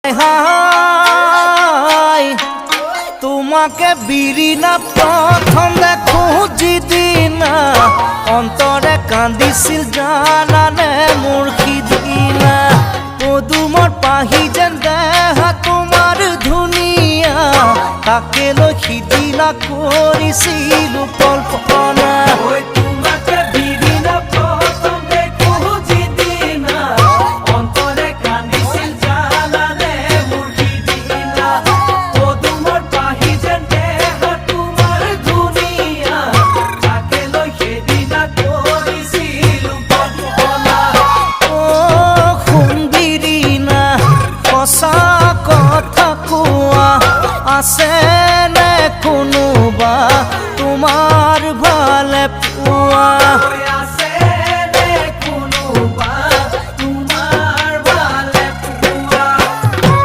high তোমাকে বিরিনা প্রথম দেখো যিদিনা অন্তরে কান্দিছিল জানানে মোৰ সিদিনা পদুমৰ পাহি যেন দেহা তোমাৰ ধুনীয়া তাকে লৈ সিদিনা কৰিছিলো কল্পনা আছে